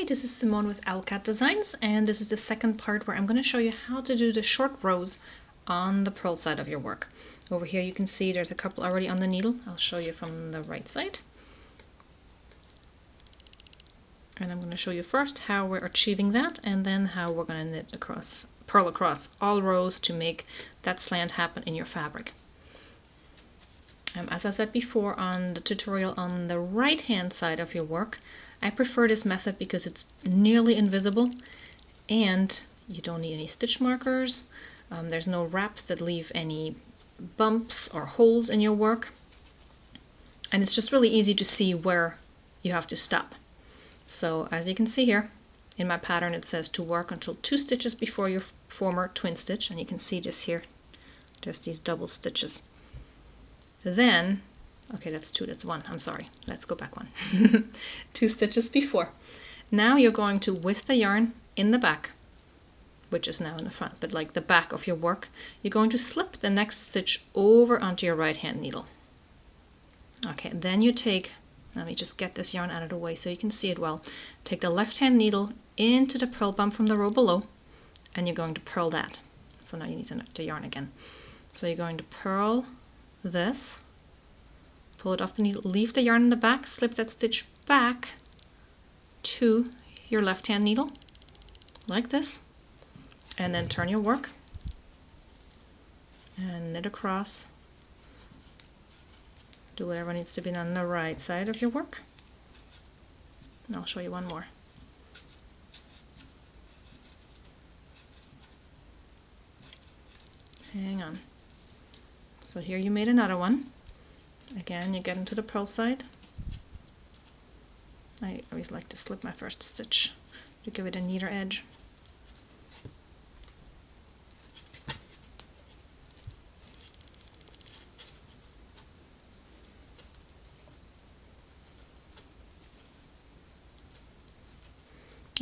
this is Simone with OwlCat Designs, and this is the second part where I'm going to show you how to do the short rows on the purl side of your work. Over here you can see there's a couple already on the needle. I'll show you from the right side. And I'm going to show you first how we're achieving that, and then how we're going to knit across, purl across all rows to make that slant happen in your fabric. As I said before on the tutorial on the right hand side of your work, I prefer this method because it's nearly invisible and you don't need any stitch markers. There's no wraps that leave any bumps or holes in your work, and it's just really easy to see where you have to stop. So as you can see here in my pattern, it says to work until 2 stitches before your former twin stitch, and you can see just here there's these double stitches. Then, okay, that's 2, that's 1, I'm sorry, let's go back 1. 2 stitches before. Now you're going to, with the yarn in the back, which is now in the front, but like the back of your work, you're going to slip the next stitch over onto your right hand needle. Okay, then you take, let me just get this yarn out of the way so you can see it well. Take the left hand needle into the purl bump from the row below, and you're going to purl that. So now you need to knit the yarn again. So you're going to purl this, pull it off the needle, leave the yarn in the back, slip that stitch back to your left hand needle like this, and then turn your work and knit across. Do whatever needs to be done on the right side of your work, and I'll show you one more. Hang on. So here you made another one. Again, you get into the purl side. I always like to slip my first stitch to give it a neater edge.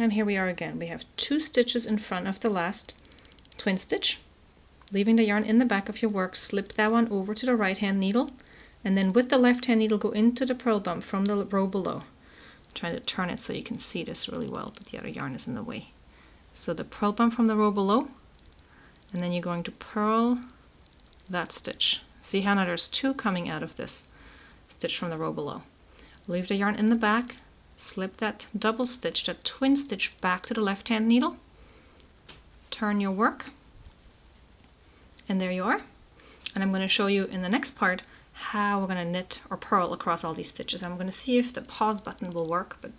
And here we are again. We have 2 stitches in front of the last twin stitch. Leaving the yarn in the back of your work, slip that one over to the right hand needle, and then with the left hand needle go into the purl bump from the row below. I'm trying to turn it so you can see this really well, but the other yarn is in the way. So the purl bump from the row below, and then you're going to purl that stitch. See how now there's 2 coming out of this stitch from the row below. Leave the yarn in the back, slip that double stitch, that twin stitch, back to the left hand needle, turn your work, and there you are. And I'm going to show you in the next part how we're going to knit or purl across all these stitches. I'm going to see if the pause button will work, but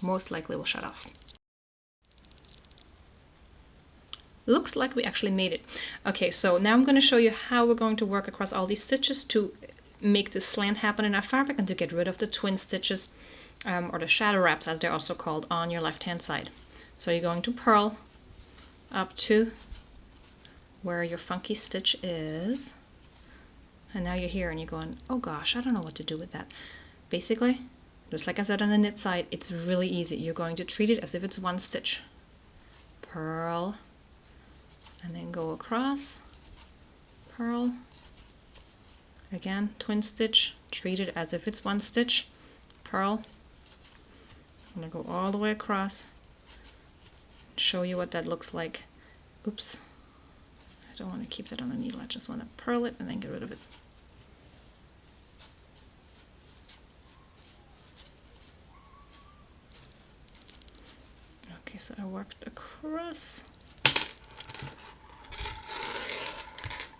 most likely will shut off. Looks like we actually made it. Okay, so now I'm going to show you how we're going to work across all these stitches to make this slant happen in our fabric and to get rid of the twin stitches, or the shadow wraps as they're also called, on your left hand side. So you're going to purl up to where your funky stitch is, and now you're here and you're going, oh gosh, I don't know what to do with that. Basically, just like I said on the knit side, it's really easy. You're going to treat it as if it's 1 stitch. Purl, and then go across, purl, again, twin stitch, treat it as if it's 1 stitch, purl. I'm going to go all the way across, show you what that looks like. Oops. I don't want to keep that on the needle, I just want to purl it and then get rid of it. Okay, so I worked across.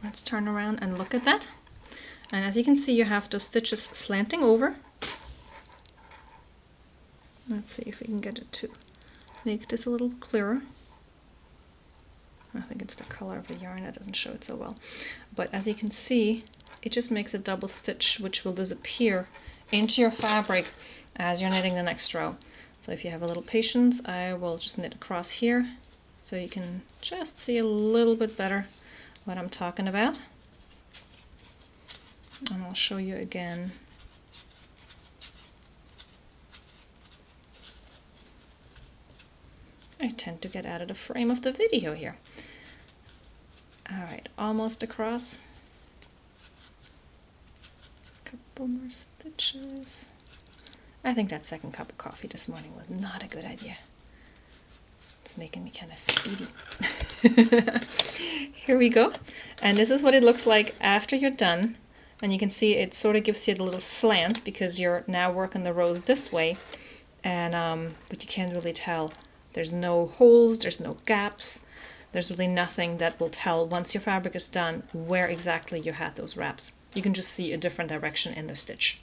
Let's turn around and look at that. And as you can see, you have those stitches slanting over. Let's see if we can get it to make this a little clearer. I think it's the color of the yarn that doesn't show it so well. But as you can see, it just makes a double stitch which will disappear into your fabric as you're knitting the next row. So if you have a little patience, I will just knit across here so you can just see a little bit better what I'm talking about. And I'll show you again. I tend to get out of the frame of the video here. Alright, almost across. Just a couple more stitches. I think that second cup of coffee this morning was not a good idea. It's making me kind of speedy. Here we go. And this is what it looks like after you're done. And you can see it sort of gives you a little slant because you're now working the rows this way. And but you can't really tell. There's no holes, there's no gaps. There's really nothing that will tell once your fabric is done where exactly you had those wraps. You can just see a different direction in the stitch.